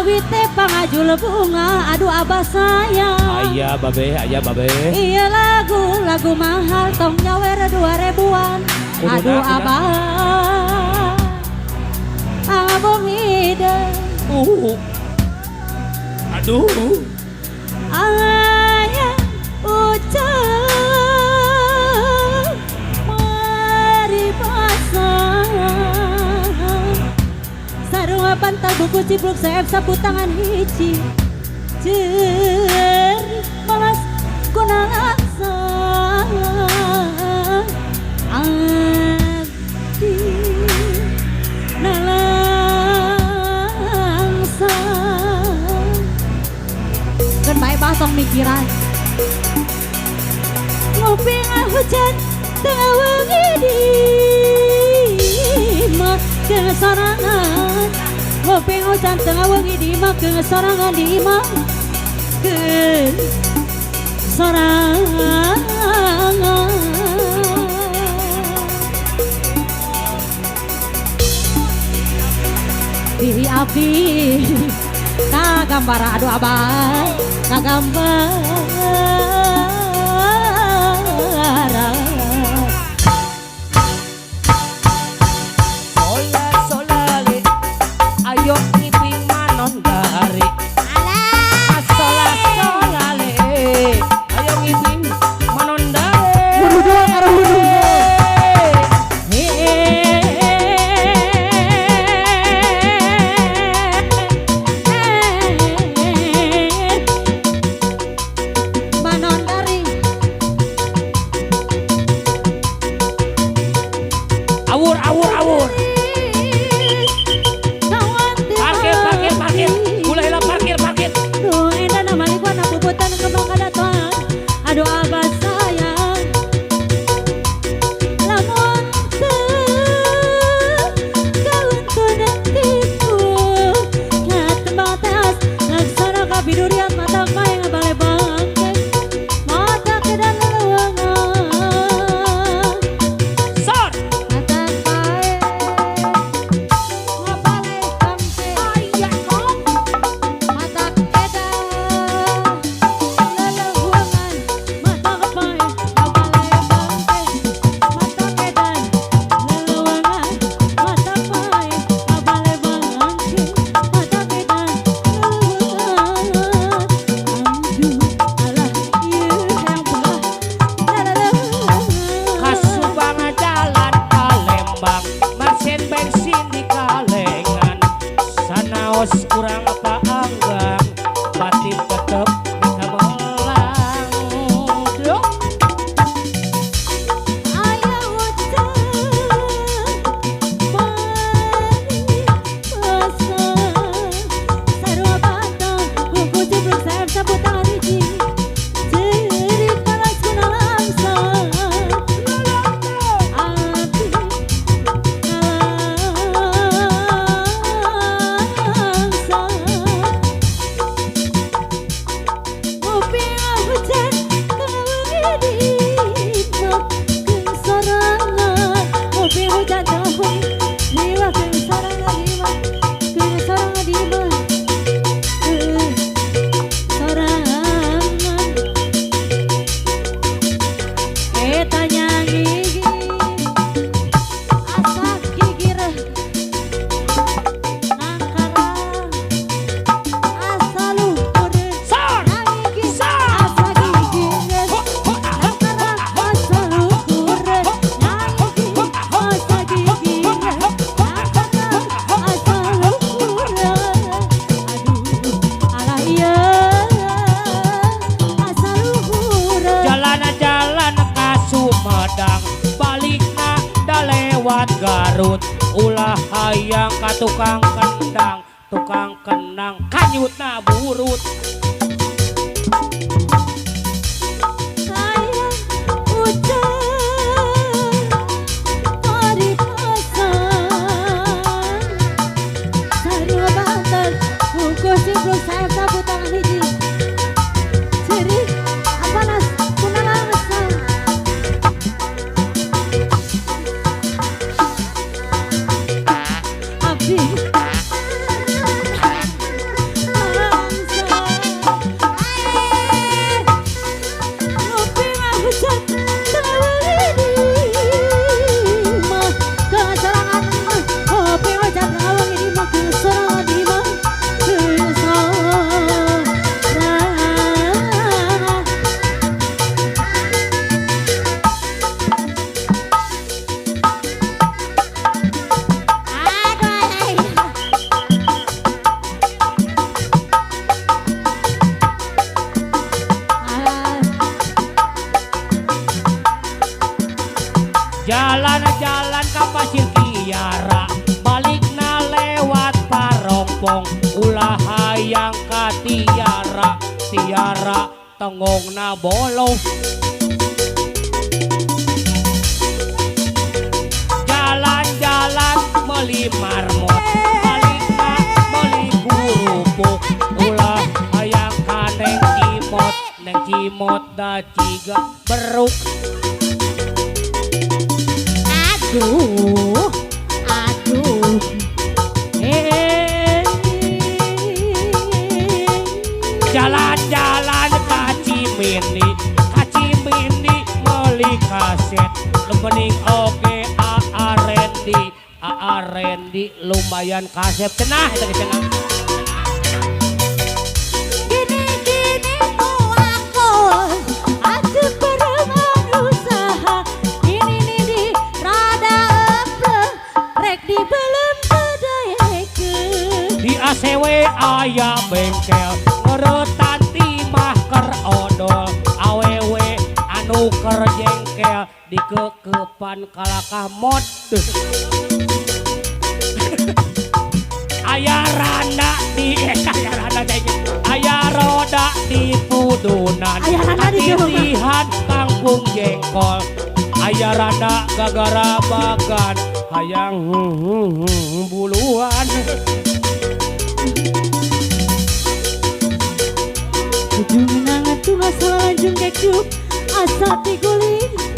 awit teh pangajul bunga, aduh abah sayang. Ayah babe, ayah babe. Iya lagu mahal tong nyawer 2.000-an. Aduh abah, abang ide. Aduh. Ayah ucap mari pasang. Sarua pantal buku cipluk sayap sapu tangan hiji. Jer malas kuna laksa. Abdi nalangsa. Kan bae basong mikiran. Ngopi hujan tengah wengi di mah kesorangan. Ngopi hujan tengah wengi di mah kesorangan di mah kesorangan. Di api kagambar aduh abah kagambar. Solale ayo ngiping manon dari. Alah Solale ayo ngiping manon dari. buru-buru karo buru. Awur. Parkir. Mulai lah parkir. Duh, enda nama likuan aku putan kembang kadatuan. Aduh abah sayang. Lamun kawan konektiku ngatembang teas laksana kabidurian mata main ngabale bangke mata kedan lewangan. Son. Mata kae ngabale bangke Ayah kok. mata kedan lelewangan mata kae ngabale bangke mata kedan lelewangan mata kae ngabale bangke mata kedan lelewangan. Aduh alah ieu hayang pegah lelewangan. Kasubang jalan Palembang, mesin bensin di kalengan. Sanaos kurang apa anggang, batin tetep di kamelang. Duh. Ayah ucap mari pasang. Sarua batang buku cipluk sayap sapu tangan hiji. Jerit panas kuna langsang. Abdi nalangsang. Ngopi hujan kena wengi di mah kesorangan. Ngopi hujan teuing di mah kesorangan di mah kesorangan di mah kesorangan. Tanya gigi asa gigir nangkarang asa luhur. Son. Jalan ka Sumedang, balikna da lewat Garut. Ulah hayang ka tukang kenang, kanyutna burut. Saya sapu tangan hiji. Jadi apa nas kunalan asal. Abdi ulah hayang ka tiara tiara tengongna bolong jalan-jalan meli marmot balikna meli gurupuk ulah hayang ka neng cimot da ciga beruk Aduh, aduh. Jalan-jalan ka Cimindi meuli kaset lemening oge Rendi lumayan kaset cenah eta cenah Gini-gini ku aku perumahan usaha ini di rada epleh rek di belum kedayekeun di ACW aya bengkel ngeuretan timah keur odol awewe anu keur jengkel dikekepan kalakah mod aya roda di pudunan Aya randa di jero mah. titihan kangkung jengkol aya randa gagara bagan hayang buluan ujung nangat tuh masalah lanjung kekuk asa tiguling